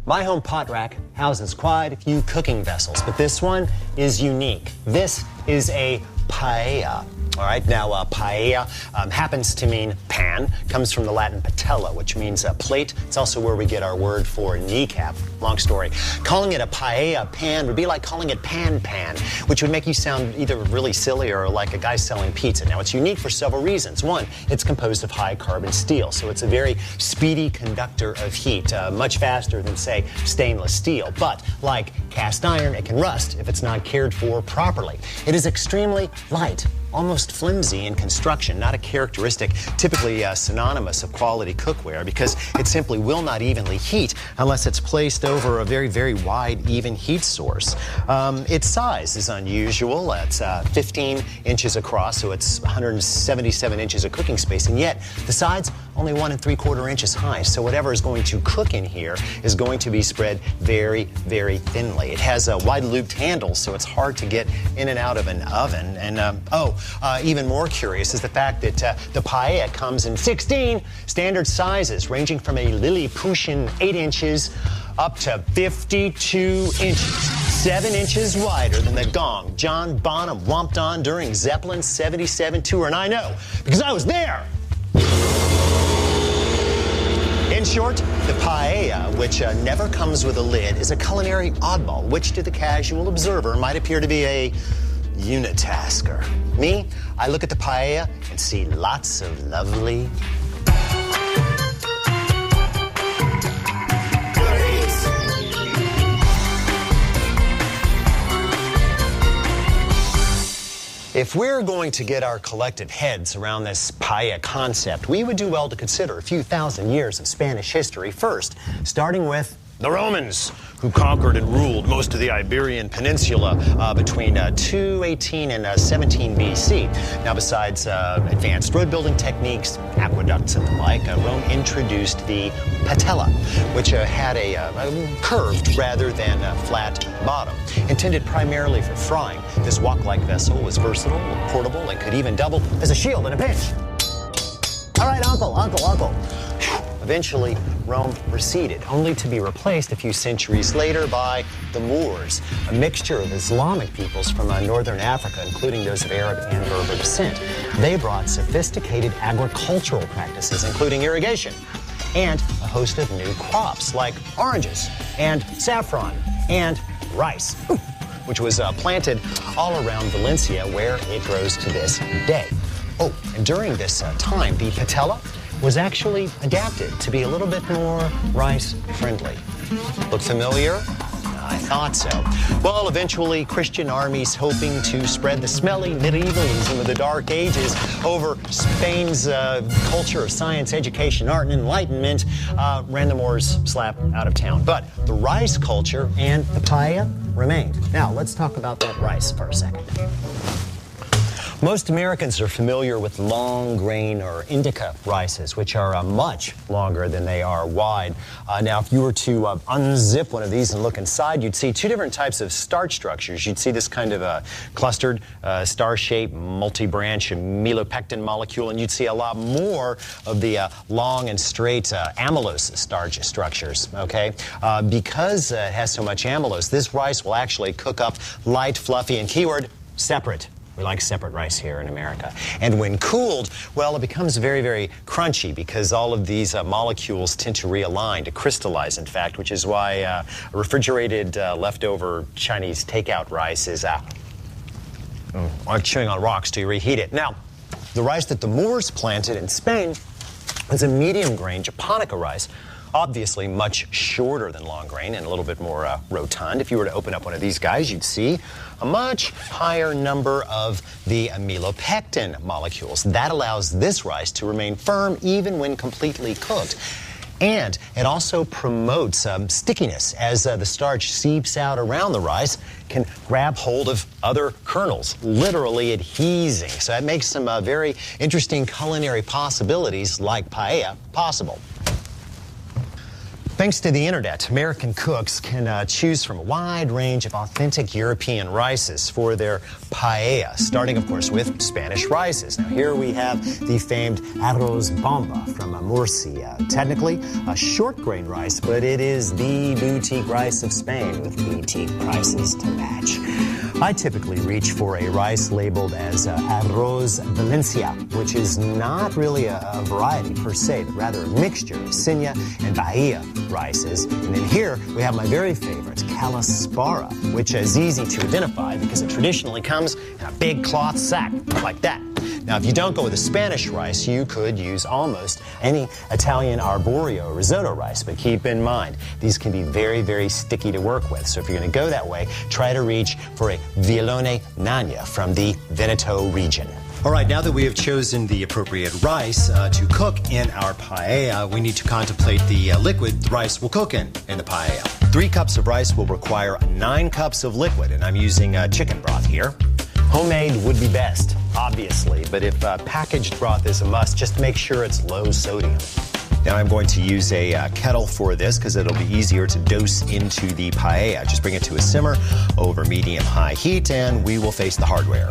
My home pot rack houses quite a few cooking vessels, but this one is unique. This is a paella. All right, now paella happens to mean pan, comes from the Latin patella, which means plate. It's also where we get our word for kneecap. Long story. Calling it a paella pan would be like calling it pan, which would make you sound either really silly or like a guy selling pizza. Now, it's unique for several reasons. One, it's composed of high carbon steel, so it's a very speedy conductor of heat, much faster than, say, stainless steel. But like cast iron, it can rust if it's not cared for properly. It is extremely light, almost flimsy in construction, not a characteristic typically synonymous of quality cookware, because it simply will not evenly heat unless it's placed over a very, very wide, even heat source. Its size is unusual. It's 15 inches across, so it's 177 inches of cooking space, and yet the sides only 1 3/4 inches high. So whatever is going to cook in here is going to be spread very, very thinly. It has wide looped handles, so it's hard to get in and out of an oven. And even more curious is the fact that the paella comes in 16 standard sizes, ranging from a Lilliputian 8 inches up to 52 inches, 7 inches wider than the gong John Bonham whomped on during Zeppelin's '77 tour. And I know, because I was there. In short, the paella, which never comes with a lid, is a culinary oddball, which to the casual observer might appear to be a unitasker. Me, I look at the paella and see lots of lovely If we're going to get our collective heads around this paella concept, we would do well to consider a few thousand years of Spanish history first, starting with the Romans, who conquered and ruled most of the Iberian Peninsula between 218 and 17 BC. Now, besides advanced road-building techniques, aqueducts, and the like, Rome introduced the patella, which had a curved rather than a flat bottom. Intended primarily for frying, this wok-like vessel was versatile, portable, and could even double as a shield in a pinch. All right, uncle. Eventually, Rome receded, only to be replaced a few centuries later by the Moors, a mixture of Islamic peoples from northern Africa, including those of Arab and Berber descent. They brought sophisticated agricultural practices, including irrigation, and a host of new crops like oranges and saffron and rice, which was planted all around Valencia, where it grows to this day. Oh, and during this time, the patella was actually adapted to be a little bit more rice-friendly. Look familiar? I thought so. Well, eventually, Christian armies hoping to spread the smelly medievalism of the Dark Ages over Spain's culture of science, education, art, and enlightenment ran the Moors slap out of town. But the rice culture and the paella remained. Now, let's talk about that rice for a second. Most Americans are familiar with long grain or indica rices, which are much longer than they are wide. Now, if you were to unzip one of these and look inside, you'd see two different types of starch structures. You'd see this kind of clustered, star-shaped, multi-branch amylopectin molecule, and you'd see a lot more of the long and straight amylose starch structures, okay? Because it has so much amylose, this rice will actually cook up light, fluffy, and keyword, separate. We like separate rice here in America. And when cooled, well, it becomes very, very crunchy because all of these molecules tend to realign, to crystallize, in fact, which is why refrigerated leftover Chinese takeout rice is like chewing on rocks till you reheat it. Now, the rice that the Moors planted in Spain is a medium grain japonica rice, obviously much shorter than long grain and a little bit more rotund. If you were to open up one of these guys, you'd see a much higher number of the amylopectin molecules. That allows this rice to remain firm even when completely cooked. And it also promotes stickiness as the starch seeps out around the rice, can grab hold of other kernels, literally adhesing. So that makes some very interesting culinary possibilities like paella possible. Thanks to the internet, American cooks can choose from a wide range of authentic European rices for their paella, starting, of course, with Spanish rices. Now, here we have the famed arroz bomba from Murcia. Technically, a short grain rice, but it is the boutique rice of Spain with boutique prices to match. I typically reach for a rice labeled as arroz Valencia, which is not really a variety per se, but rather a mixture of Sinia and Bahia rices. And then here we have my very favorite, Calaspara, which is easy to identify because it traditionally comes in a big cloth sack like that. Now, if you don't go with a Spanish rice, you could use almost any Italian arborio risotto rice, but keep in mind, these can be very, very sticky to work with. So if you're going to go that way, try to reach for a Violone Nagna from the Veneto region. All right, now that we have chosen the appropriate rice to cook in our paella, we need to contemplate the liquid the rice will cook in the paella. 3 cups of rice will require 9 cups of liquid, and I'm using chicken broth here. Homemade would be best, obviously, but if packaged broth is a must, just make sure it's low sodium. Now I'm going to use a kettle for this because it'll be easier to dose into the paella. Just bring it to a simmer over medium-high heat, and we will face the hardware.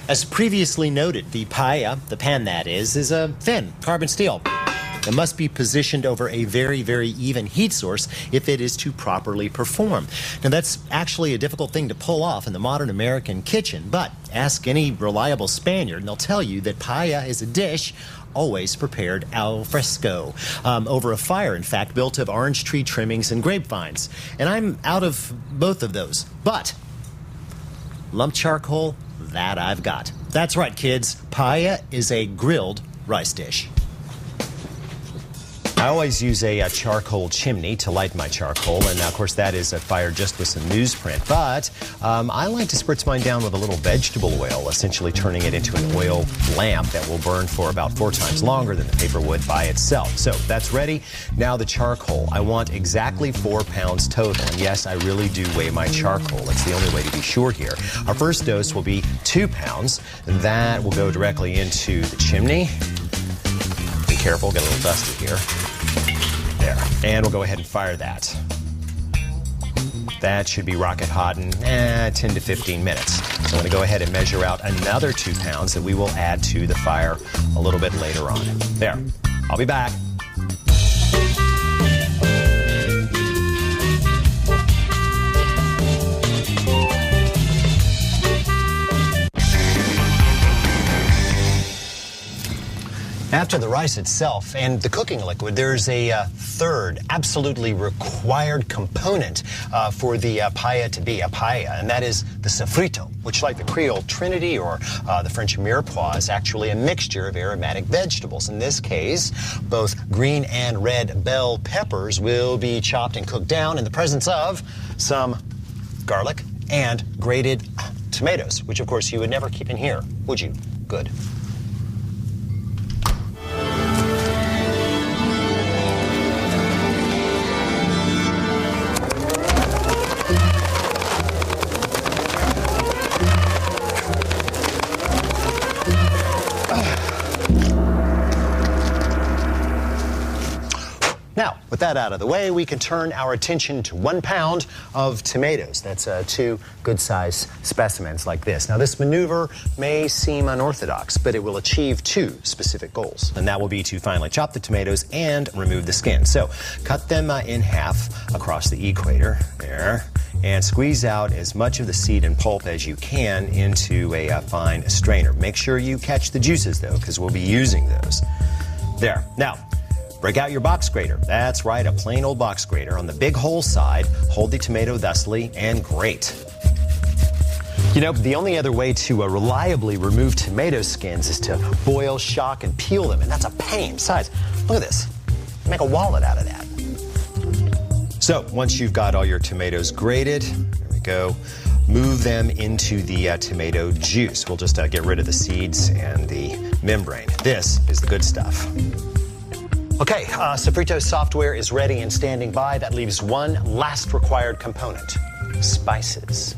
As previously noted, the paella, the pan that is a thin carbon steel. It must be positioned over a very, very even heat source if it is to properly perform. Now, that's actually a difficult thing to pull off in the modern American kitchen, but ask any reliable Spaniard and they'll tell you that paella is a dish always prepared al fresco, over a fire, in fact, built of orange tree trimmings and grapevines. And I'm out of both of those, but lump charcoal, that I've got. That's right, kids. Paella is a grilled rice dish. I always use a charcoal chimney to light my charcoal, and of course that is fired just with some newsprint. But I like to spritz mine down with a little vegetable oil, essentially turning it into an oil lamp that will burn for about 4 times longer than the paper would by itself. So that's ready. Now the charcoal. I want exactly 4 pounds total, and yes, I really do weigh my charcoal. It's the only way to be sure here. Our first dose will be 2 pounds. That will go directly into the chimney. Be careful, get a little dusty here. There. And we'll go ahead and fire that. That should be rocket hot in 10 to 15 minutes. So I'm going to go ahead and measure out another 2 pounds that we will add to the fire a little bit later on. There. I'll be back. After the rice itself and the cooking liquid, there's a third absolutely required component for the paella to be a paella, and that is the sofrito, which, like the Creole Trinity or the French mirepoix, is actually a mixture of aromatic vegetables. In this case, both green and red bell peppers will be chopped and cooked down in the presence of some garlic and grated tomatoes, which, of course, you would never keep in here, would you? Good. Now, with that out of the way, we can turn our attention to 1 pound of tomatoes. That's 2 good-sized specimens like this. Now, this maneuver may seem unorthodox, but it will achieve 2 specific goals. And that will be to finely chop the tomatoes and remove the skin. So, cut them in half across the equator, there, and squeeze out as much of the seed and pulp as you can into a fine strainer. Make sure you catch the juices, though, because we'll be using those. There. Now, break out your box grater. That's right, a plain old box grater. On the big hole side, hold the tomato thusly and grate. You know, the only other way to reliably remove tomato skins is to boil, shock, and peel them, and that's a pain. Besides, look at this. Make a wallet out of that. So, once you've got all your tomatoes grated, there we go, move them into the tomato juice. We'll just get rid of the seeds and the membrane. This is the good stuff. Okay, Sofrito software is ready and standing by. That leaves one last required component: spices.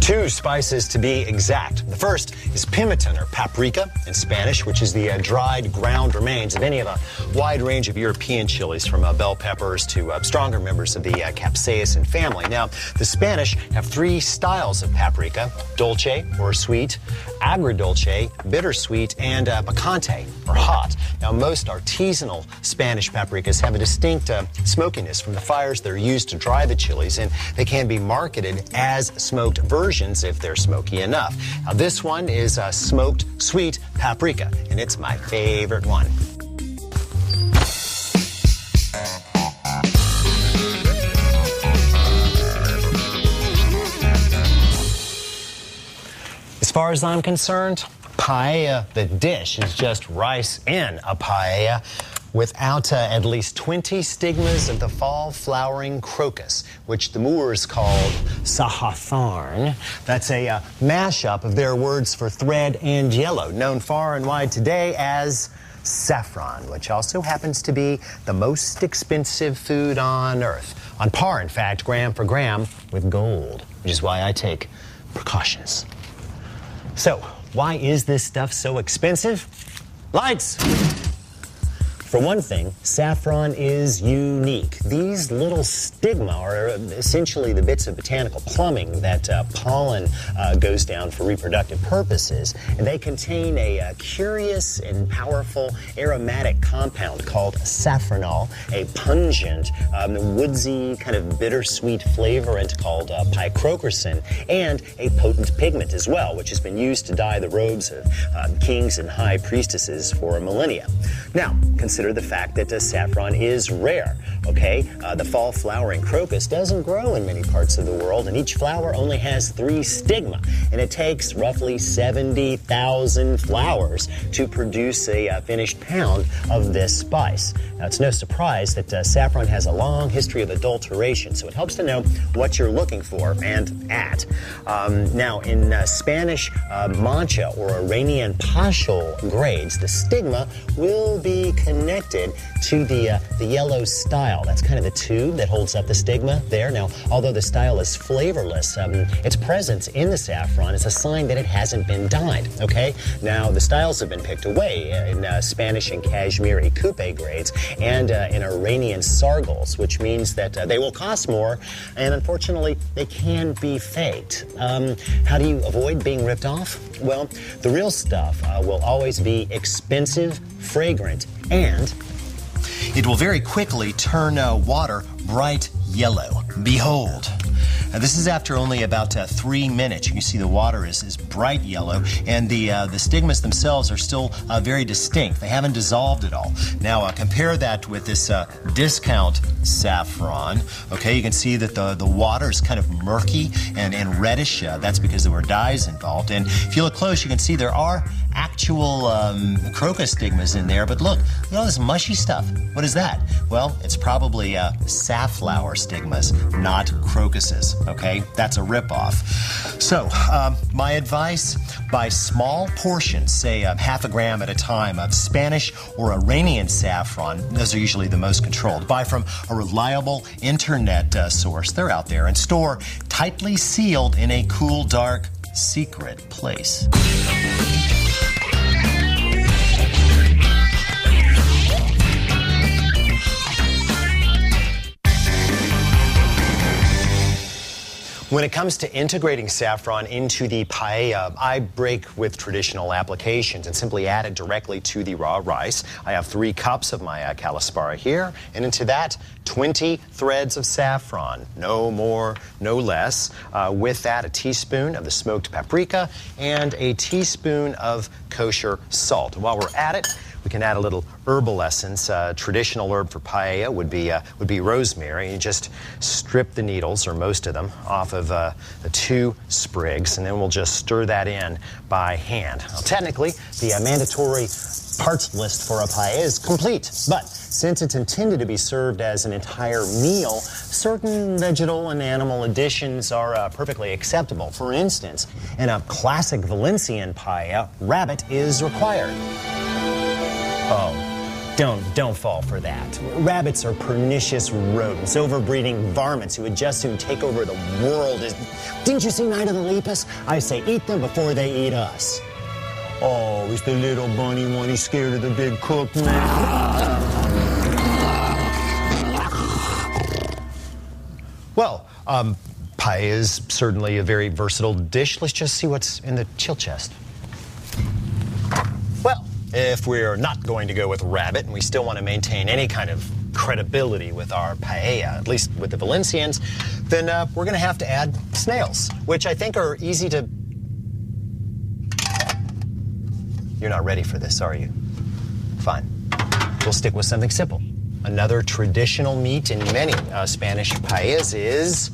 Two spices to be exact. The first is pimenton, or paprika in Spanish, which is the dried ground remains of any of a wide range of European chilies, from bell peppers to stronger members of the capsaicin family. Now, the Spanish have three styles of paprika: dolce, or sweet; agridolce, bittersweet; and picante, or hot. Now, most artisanal Spanish paprikas have a distinct smokiness from the fires that are used to dry the chilies, and they can be marketed as smoked versions if they're smoky enough. Now, this one is smoked sweet paprika, and it's my favorite one. As far as I'm concerned, paella, the dish, is just rice in a paella without at least 20 stigmas of the fall-flowering crocus, which the Moors called sahatharn. That's a mashup of their words for thread and yellow, known far and wide today as saffron, which also happens to be the most expensive food on earth. On par, in fact, gram for gram with gold, which is why I take precautions. So, why is this stuff so expensive? Lights! For one thing, saffron is unique. These little stigma are essentially the bits of botanical plumbing that pollen goes down for reproductive purposes. And they contain a curious and powerful aromatic compound called saffronol, a pungent, woodsy, kind of bittersweet flavorant called picrochrocin, and a potent pigment as well, which has been used to dye the robes of kings and high priestesses for millennia. Now, consider the fact that saffron is rare, okay? The fall-flowering crocus doesn't grow in many parts of the world, and each flower only has 3 stigma, and it takes roughly 70,000 flowers to produce a finished pound of this spice. Now, it's no surprise that saffron has a long history of adulteration, so it helps to know what you're looking for and at. Now, in Spanish mancha or Iranian pashol grades, the stigma will be connected to the yellow style. That's kind of the tube that holds up the stigma there. Now, although the style is flavorless, its presence in the saffron is a sign that it hasn't been dyed, okay? Now, the styles have been picked away in Spanish and Kashmiri coupe grades and in Iranian sargals, which means that they will cost more, and unfortunately, they can be faked. How do you avoid being ripped off? Well, the real stuff will always be expensive, fragrant, and it will very quickly turn water bright yellow. Behold. Now, this is after only about 3 minutes. You can see the water is bright yellow, and the stigmas themselves are still very distinct. They haven't dissolved at all. Now, compare that with this discount saffron. Okay, you can see that the water is kind of murky and reddish. That's because there were dyes involved. And if you look close, you can see there are actual crocus stigmas in there. But look at all this mushy stuff. What is that? Well, it's probably safflower stigmas, not crocuses. Okay, that's a ripoff. So, my advice: buy small portions, say half a gram at a time, of Spanish or Iranian saffron. Those are usually the most controlled. Buy from a reliable internet source. They're out there. And store tightly sealed in a cool, dark, secret place. When it comes to integrating saffron into the paella, I break with traditional applications and simply add it directly to the raw rice. I have 3 cups of my calaspara here, and into that, 20 threads of saffron, no more, no less. With that, a teaspoon of the smoked paprika and a teaspoon of kosher salt. And while we're at it, we can add a little herbal essence. Traditional herb for paella would be rosemary. You just strip the needles, or most of them, off of the 2 sprigs, and then we'll just stir that in by hand. Now, technically, the mandatory parts list for a paella is complete, but since it's intended to be served as an entire meal, certain vegetal and animal additions are perfectly acceptable. For instance, in a classic Valencian paella, rabbit is required. Oh, Don't fall for that. Rabbits are pernicious rodents, overbreeding varmints who would just soon take over the world. Didn't you see Night of the Lepus? I say eat them before they eat us. Oh, is the little bunny one? He's scared of the big cook, man. Well, paella is certainly a very versatile dish. Let's just see what's in the chill chest. Well, if we're not going to go with rabbit and we still want to maintain any kind of credibility with our paella, at least with the Valencians, then we're going to have to add snails, which I think are easy to... You're not ready for this, are you? Fine. We'll stick with something simple. Another traditional meat in many Spanish paellas is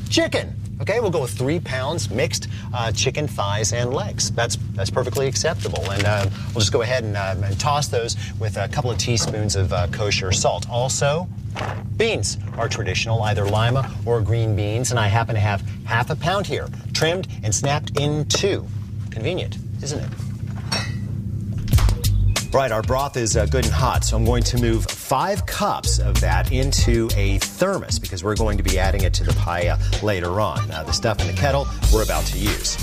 chicken. Okay, we'll go with 3 pounds mixed chicken thighs and legs. That's perfectly acceptable. And we'll just go ahead and toss those with a couple of teaspoons of kosher salt. Also, beans are traditional, either lima or green beans, and I happen to have half a pound here, trimmed and snapped in 2. Convenient, isn't it? Right, our broth is good and hot, so I'm going to move 5 cups of that into a thermos because we're going to be adding it to the paella later on. The stuff in the kettle we're about to use.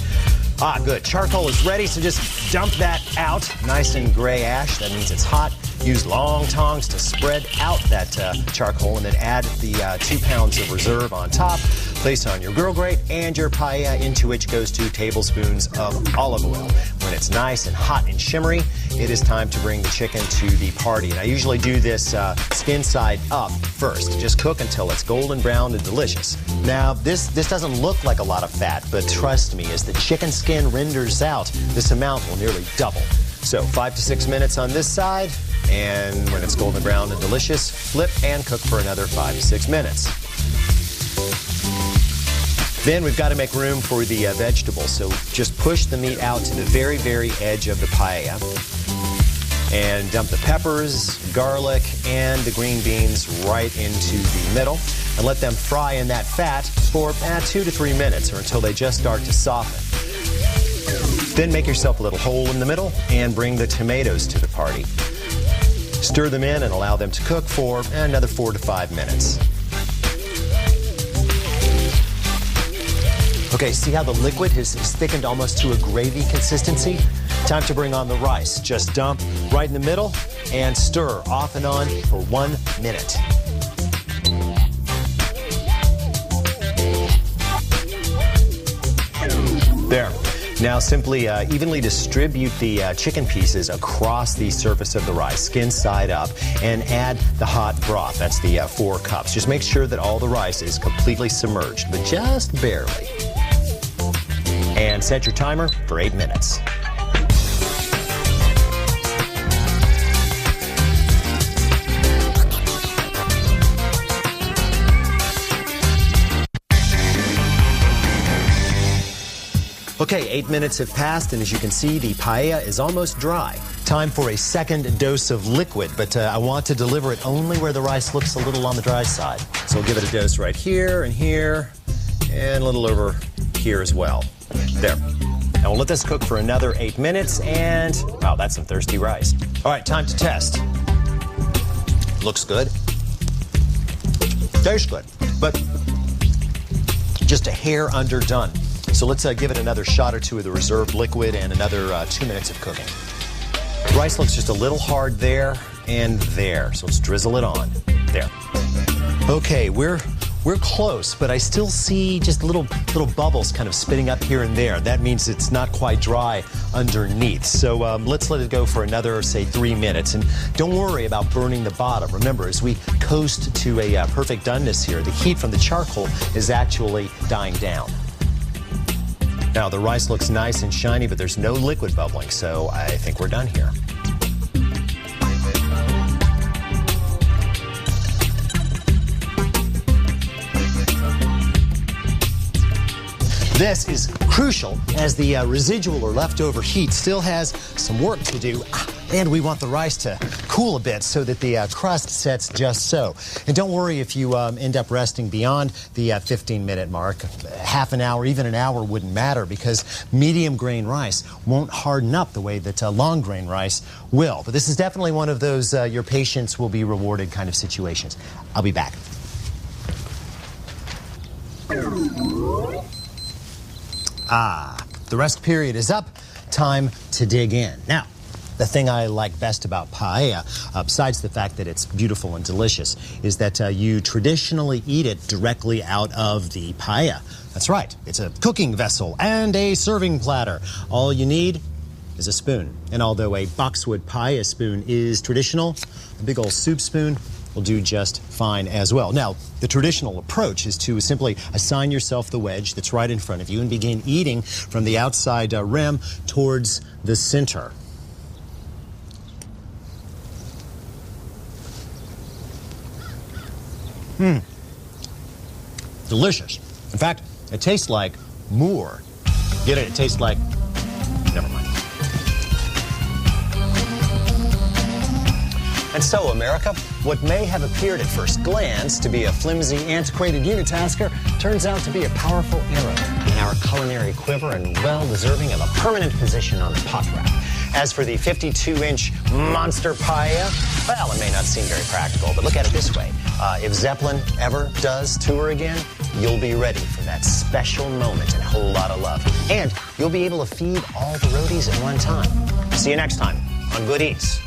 Good. Charcoal is ready, so just dump that out. Nice and gray ash. That means it's hot. Use long tongs to spread out that charcoal and then add the 2 pounds of reserve on top. Place on your grill grate and your paella, into which goes 2 tablespoons of olive oil. When it's nice and hot and shimmery, it is time to bring the chicken to the party. And I usually do this skin side up first. Just cook until it's golden brown and delicious. Now, this doesn't look like a lot of fat, but trust me, as the chicken skin renders out, this amount will nearly double. So 5 to 6 minutes on this side, and when it's golden brown and delicious, flip and cook for another 5 to 6 minutes. Then we've got to make room for the vegetables, so just push the meat out to the very, very edge of the paella and dump the peppers, garlic, and the green beans right into the middle and let them fry in that fat for 2 to 3 minutes or until they just start to soften. Then make yourself a little hole in the middle and bring the tomatoes to the party. Stir them in and allow them to cook for another 4 to 5 minutes. Okay, see how the liquid has thickened almost to a gravy consistency? Time to bring on the rice. Just dump right in the middle and stir off and on for 1 minute. There. Now simply evenly distribute the chicken pieces across the surface of the rice, skin side up, and add the hot broth. That's the 4 cups. Just make sure that all the rice is completely submerged, but just barely. And set your timer for 8 minutes. Okay, 8 minutes have passed, and as you can see, the paella is almost dry. Time for a second dose of liquid, but I want to deliver it only where the rice looks a little on the dry side. So I'll give it a dose right here, and a little over here as well. There. Now we'll let this cook for another 8 minutes, and wow, that's some thirsty rice. All right, time to test. Looks good. Tastes good, but just a hair underdone. So let's give it another shot or 2 of the reserved liquid and another 2 minutes of cooking. Rice looks just a little hard there and there, so let's drizzle it on. There. Okay, we're close, but I still see just little bubbles kind of spitting up here and there. That means it's not quite dry underneath. So let's let it go for another, say, 3 minutes. And don't worry about burning the bottom. Remember, as we coast to a perfect doneness here, the heat from the charcoal is actually dying down. Now, the rice looks nice and shiny, but there's no liquid bubbling, so I think we're done here. This is crucial as the residual or leftover heat still has some work to do And we want the rice to cool a bit so that the crust sets just so. And don't worry if you end up resting beyond the 15-minute mark. Half an hour, even an hour wouldn't matter because medium grain rice won't harden up the way that long grain rice will. But this is definitely one of those your patience will be rewarded kind of situations. I'll be back. The rest period is up. Time to dig in. Now, the thing I like best about paella, besides the fact that it's beautiful and delicious, is that you traditionally eat it directly out of the paella. That's right. It's a cooking vessel and a serving platter. All you need is a spoon. And although a boxwood paella spoon is traditional, a big old soup spoon will do just fine as well. Now, the traditional approach is to simply assign yourself the wedge that's right in front of you and begin eating from the outside rim towards the center. Delicious. In fact, it tastes like more. Get it? It tastes like... Never mind. And so, America, what may have appeared at first glance to be a flimsy, antiquated unitasker turns out to be a powerful arrow in our culinary quiver and well-deserving of a permanent position on the pot rack. As for the 52-inch monster paella, well, it may not seem very practical, but look at it this way. If Zeppelin ever does tour again, you'll be ready for that special moment and a whole lot of love. And you'll be able to feed all the roadies at one time. See you next time on Good Eats.